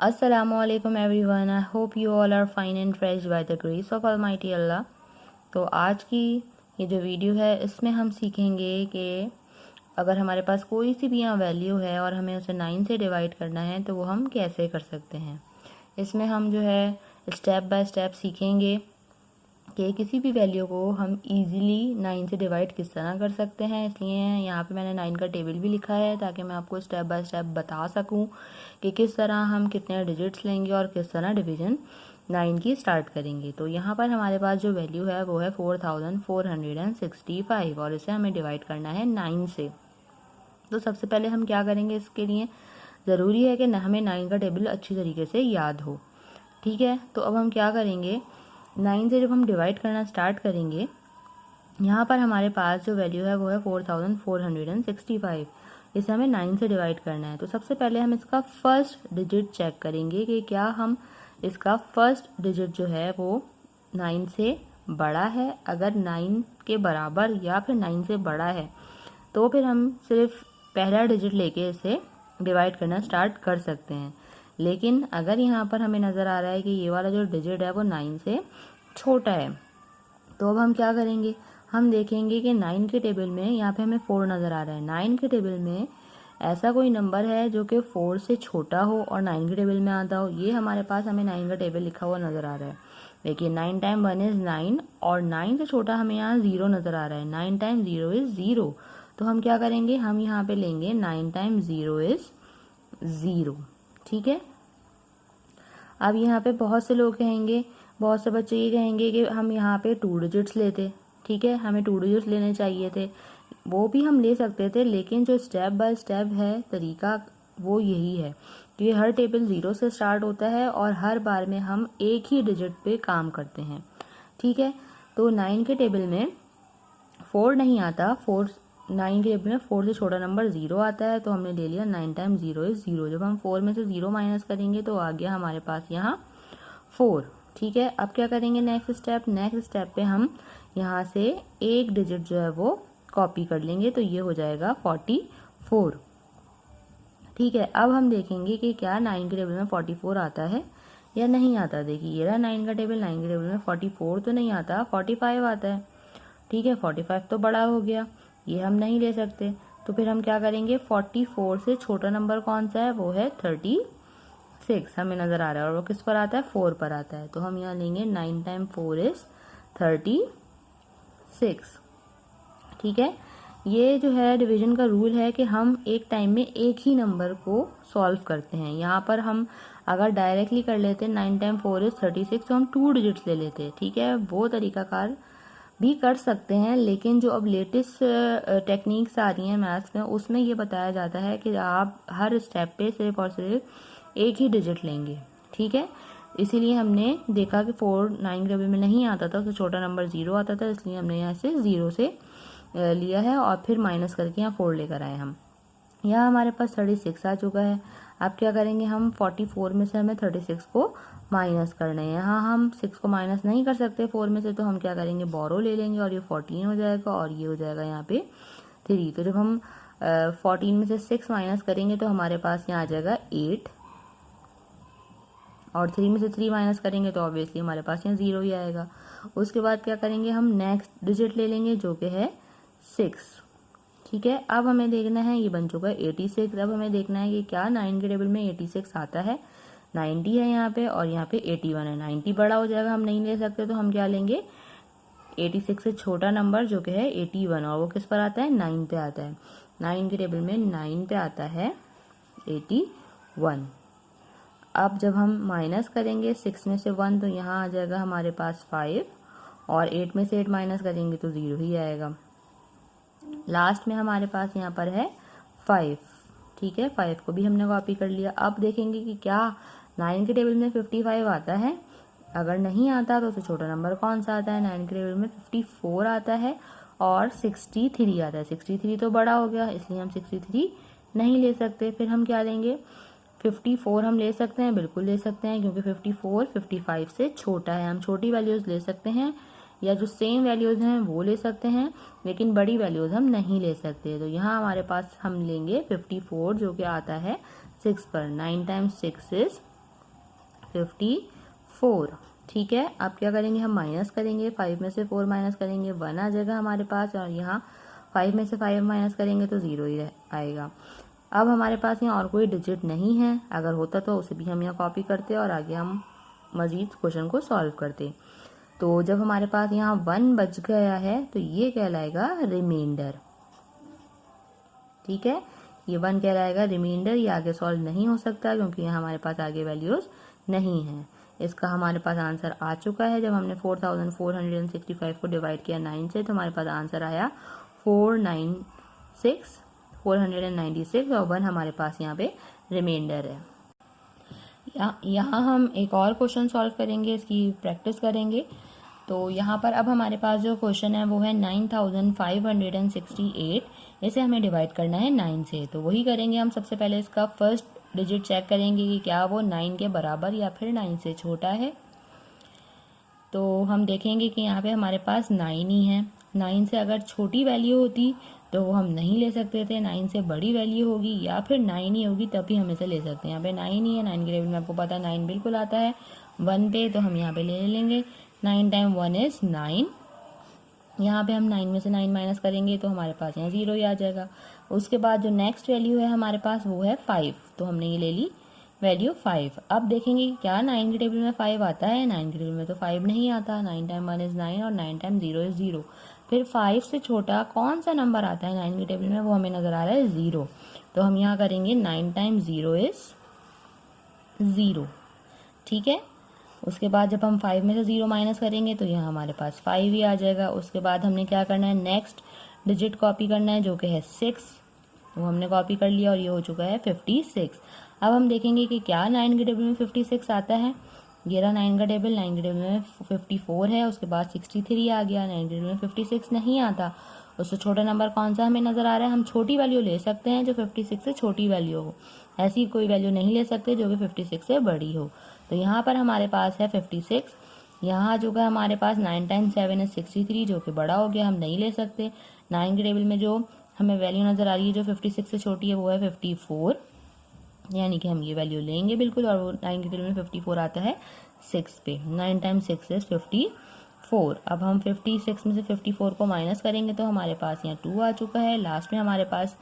Assalamualaikum everyone. I hope you all are fine and fresh by the grace of Almighty Allah. तो आज की ये जो video है इसमें हम सीखेंगे कि अगर हमारे पास कोई सी भी यहाँ वैल्यू है और हमें उसे 9 से डिवाइड करना है तो वो हम कैसे कर सकते हैं। इसमें हम जो है स्टेप बाय स्टेप सीखेंगे कि किसी भी वैल्यू को हम इजीली 9 से डिवाइड किस तरह कर सकते हैं। इसलिए यहाँ पे मैंने 9 का टेबल भी लिखा है ताकि मैं आपको स्टेप बाय स्टेप बता सकूँ कि किस तरह हम कितने डिजिट्स लेंगे और किस तरह डिवीजन 9 की स्टार्ट करेंगे। तो यहाँ पर हमारे पास जो वैल्यू है वो है 4465 और इसे हमें डिवाइड करना है 9 से। तो सबसे पहले हम क्या करेंगे, इसके लिए ज़रूरी है कि हमें 9 का टेबल अच्छी तरीके से याद हो। ठीक है, तो अब हम क्या करेंगे, 9 से जब हम डिवाइड करना स्टार्ट करेंगे, यहाँ पर हमारे पास जो वैल्यू है वो है 4465। इसे हमें 9 से डिवाइड करना है। तो सबसे पहले हम इसका फर्स्ट डिजिट चेक करेंगे कि क्या हम इसका फर्स्ट डिजिट जो है वो 9 से बड़ा है। अगर 9 के बराबर या फिर 9 से बड़ा है तो फिर हम सिर्फ पहला डिजिट लेके इसे डिवाइड करना स्टार्ट कर सकते हैं। लेकिन अगर यहाँ पर हमें नज़र आ रहा है कि ये वाला जो डिजिट है वो 9 से छोटा है, तो अब हम क्या करेंगे, हम देखेंगे कि 9 के टेबल में यहाँ पे हमें 4 नज़र आ रहा है। 9 के टेबल में ऐसा कोई नंबर है जो कि 4 से छोटा हो और 9 के टेबल में आता हो। ये हमारे पास हमें 9 का टेबल लिखा हुआ नज़र आ रहा है। देखिए 9 टाइम 1 इज़ 9 और 9 से छोटा हमें यहाँ 0 नज़र आ रहा है। 9 टाइम 0 इज़ 0। तो हम क्या करेंगे, हम यहाँ पे लेंगे 9 टाइम 0 इज़ 0। ठीक है, अब यहाँ पे बहुत से लोग कहेंगे, बहुत से बच्चे ये कहेंगे कि हम यहाँ पे 2 डिजिट्स लेते। ठीक है, हमें 2 डिजिट्स लेने चाहिए थे, वो भी हम ले सकते थे, लेकिन जो स्टेप बाय स्टेप है तरीका वो यही है कि हर टेबल 0 से स्टार्ट होता है और हर बार में हम एक ही डिजिट पे काम करते हैं। ठीक है, तो 9 के टेबल में 4 नहीं आता, 9 के टेबल में 4 से छोटा नंबर 0 आता है। तो हमने ले लिया 9 टाइम 0 इज़ 0। जब हम 4 में से 0 माइनस करेंगे तो आ गया हमारे पास यहाँ 4। ठीक है, अब क्या करेंगे, नेक्स्ट स्टेप पे हम यहाँ से एक डिजिट जो है वो कॉपी कर लेंगे, तो ये हो जाएगा 44। ठीक है, अब हम देखेंगे कि क्या 9 के टेबल में 44 आता है या नहीं आता। देखिए ये रहा 9 का टेबल, 9 के टेबल में 44 तो नहीं आता, 45 आता है। ठीक है, 45 तो बड़ा हो गया, ये हम नहीं ले सकते। तो फिर हम क्या करेंगे, 44 से छोटा नंबर कौन सा है, वो है 36 हमें नज़र आ रहा है, और वो किस पर आता है, 4 पर आता है। तो हम यहाँ लेंगे 9 टाइम 4 इज़ 36। ठीक है, ये जो है डिवीजन का रूल है कि हम एक टाइम में एक ही नंबर को सॉल्व करते हैं। यहाँ पर हम अगर डायरेक्टली कर लेते 9 टाइम 4 इज़ 36 तो हम 2 डिजिट्स ले लेते। ठीक है, वो तरीकाकार भी कर सकते हैं, लेकिन जो अब लेटेस्ट टेक्निक्स आ रही हैं मैथ्स में, उसमें ये बताया जाता है कि आप हर स्टेप पे सिर्फ और सिर्फ एक ही डिजिट लेंगे। ठीक है, इसीलिए हमने देखा कि 4 9 के टेबल में नहीं आता था, उससे छोटा नंबर 0 आता था, इसलिए हमने यहाँ से 0 से लिया है और फिर माइनस करके यहाँ 4 लेकर आए हम। यहाँ हमारे पास 36 आ चुका है। अब क्या करेंगे, हम 44 में से हमें 36 को माइनस करना है। यहाँ हम 6 को माइनस नहीं कर सकते 4 में से, तो हम क्या करेंगे, बोरो ले लेंगे और ये 14 हो जाएगा और ये हो जाएगा यहाँ पे 3। तो जब हम 14 में से 6 माइनस करेंगे तो हमारे पास यहाँ आ जाएगा 8 और 3 में से 3 माइनस करेंगे तो ऑब्वियसली हमारे पास यहाँ 0 ही आएगा। उसके बाद क्या करेंगे, हम नेक्स्ट डिजिट ले लेंगे जो कि है 6। ठीक है, अब हमें देखना है, ये बन चुका है 86। अब हमें देखना है कि क्या 9 के टेबल में 86 आता है। 90 है यहाँ पे और यहाँ पे 81 है। 90 बड़ा हो जाएगा, हम नहीं ले सकते, तो हम क्या लेंगे, 86 से छोटा नंबर जो कि है 81, और वो किस पर आता है, 9 पे आता है। 9 के टेबल में 9 पे आता है 81। अब जब हम माइनस करेंगे 6 में से 1 तो यहाँ आ जाएगा हमारे पास 5 और 8 में से 8 माइनस करेंगे तो 0 ही आएगा। लास्ट में हमारे पास यहाँ पर है 5। ठीक है, 5 को भी हमने कॉपी कर लिया। अब देखेंगे कि क्या 9 के टेबल में 55 आता है। अगर नहीं आता तो उससे छोटा नंबर कौन सा आता है, 9 के टेबल में 54 आता है और 63 आता है। 63 तो बड़ा हो गया, इसलिए हम 63 नहीं ले सकते। फिर हम क्या लेंगे, 54 हम ले सकते हैं, बिल्कुल ले सकते हैं, क्योंकि 54 55 से छोटा है। हम छोटी वैल्यूज़ ले सकते हैं या जो सेम वैल्यूज़ हैं वो ले सकते हैं, लेकिन बड़ी वैल्यूज़ हम नहीं ले सकते। तो यहाँ हमारे पास हम लेंगे 54 जो कि आता है 6 पर। 9 टाइम्स 6 इज़ 54। ठीक है, अब क्या करेंगे, हम माइनस करेंगे, 5 में से 4 माइनस करेंगे 1 आ जाएगा हमारे पास, और यहाँ 5 में से 5 माइनस करेंगे तो 0 ही आएगा। अब हमारे पास यहाँ और कोई डिजिट नहीं है, अगर होता तो उसे भी हम यहाँ कॉपी करते और आगे हम मज़ीद क्वेश्चन को सॉल्व करते। तो जब हमारे पास यहाँ 1 बच गया है तो ये कहलाएगा रिमाइंडर। ठीक है, ये 1 कहलाएगा रिमाइंडर, ये आगे सॉल्व नहीं हो सकता क्योंकि यहाँ हमारे पास आगे वैल्यूज़ नहीं है। इसका हमारे पास आंसर आ चुका है। जब हमने 4465 को डिवाइड किया 9 से तो हमारे पास आंसर आया 496 और 1 हमारे पास यहाँ पे रिमाइंडर है। यहाँ हम एक और क्वेश्चन सॉल्व करेंगे, इसकी प्रैक्टिस करेंगे। तो यहाँ पर अब हमारे पास जो क्वेश्चन है वो है 9568, इसे हमें डिवाइड करना है 9 से। तो वही करेंगे हम। सबसे पहले इसका फर्स्ट डिजिट चेक करेंगे कि क्या वो 9 के बराबर या फिर 9 से छोटा है। तो हम देखेंगे कि यहाँ पे हमारे पास 9 ही है। 9 से अगर छोटी वैल्यू होती तो वो हम नहीं ले सकते थे, 9 से बड़ी वैल्यू होगी या फिर 9 ही होगी तभी हम इसे ले सकते हैं। यहाँ पे 9 ही है, 9 के टेबल में आपको पता है 9 बिल्कुल आता है 1 पे, तो हम यहाँ पे ले लेंगे। 9 टाइम 1 इज 9। यहाँ पे हम 9 में से 9 माइनस करेंगे तो हमारे पास यहाँ 0 ही आ जाएगा। उसके बाद जो नेक्स्ट वैल्यू है हमारे पास वो है 5, तो हमने ये ले ली वैल्यू 5। अब देखेंगे क्या 9 के टेबल में 5 आता है, 9 के टेबल में तो 5 नहीं आता। 9 टाइम 1 इज 9 और 9 टाइम 0 इज 0। फिर 5 से छोटा कौन सा नंबर आता है 9 के टेबल में, वो हमें नज़र आ रहा है 0। तो हम यहाँ करेंगे 9 टाइम 0 इज 0। ठीक है, उसके बाद जब हम 5 में से 0 माइनस करेंगे तो यहाँ हमारे पास 5 ही आ जाएगा। उसके बाद हमने क्या करना है, नेक्स्ट डिजिट कॉपी करना है जो कि है 6, वो हमने कॉपी कर लिया और ये हो चुका है 56। अब हम देखेंगे कि क्या 9 के टेबल में 56 आता है। ये रहा 9 का टेबल, 9 के टेबल में 54 है, उसके बाद 63 आ गया। 9 के टेबल में 56 नहीं आता। उससे छोटा नंबर कौन सा हमें नज़र आ रहा है। हम छोटी वैल्यू ले सकते हैं जो 56 से छोटी वैल्यू हो, ऐसी कोई वैल्यू नहीं ले सकते जो कि 56 से बड़ी हो। तो यहाँ पर हमारे पास है 56। यहाँ जो है हमारे पास 9 टाइम्स 7 is 63 जो कि बड़ा हो गया, हम नहीं ले सकते। 9 के टेबल में जो हमें वैल्यू नज़र आ रही है जो 56 से छोटी है वो है 54, यानी कि हम ये वैल्यू लेंगे बिल्कुल। और वो 9 के टेबल में 54 आता है 6 पे। 9 टाइम्स 6 is 54। अब हम 56 में से 54 को माइनस करेंगे तो हमारे पास यहाँ 2 आ चुका है। लास्ट में हमारे पास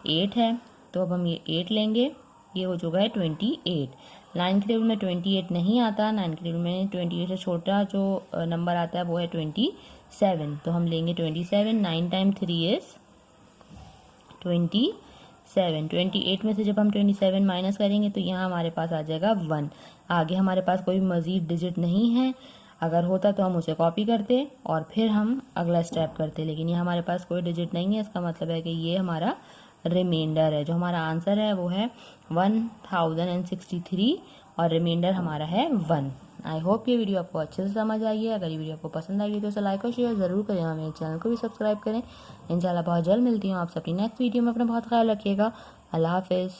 8 है, तो अब हम ये 8 लेंगे, ये हो चुका है 28। 9 के टेबल में 28 नहीं आता। 9 के टेबल में 28 से छोटा जो नंबर आता है वो है 27, तो हम लेंगे 27। 9 टाइम 3 इज 27। 28 में से जब हम 27 माइनस करेंगे तो यहाँ हमारे पास आ जाएगा 1। आगे हमारे पास कोई मज़ीद डिजिट नहीं है, अगर होता तो हम उसे कॉपी करते और फिर हम अगला स्टेप करते, लेकिन ये हमारे पास कोई डिजिट नहीं है। इसका मतलब है कि ये हमारा रिमाइंडर है। जो हमारा आंसर है वो है 1063 और रिमाइंडर हमारा है 1। आई होप ये वीडियो आपको अच्छे से समझ आई है। अगर ये वीडियो आपको पसंद आई तो इसे लाइक और शेयर ज़रूर करें, हमें चैनल को भी सब्सक्राइब करें। इंशाल्लाह बहुत जल्द मिलती हूँ आपसे अपनी नेक्स्ट वीडियो में। अपना बहुत ख्याल रखिएगा। अल्लाह हाफिज़।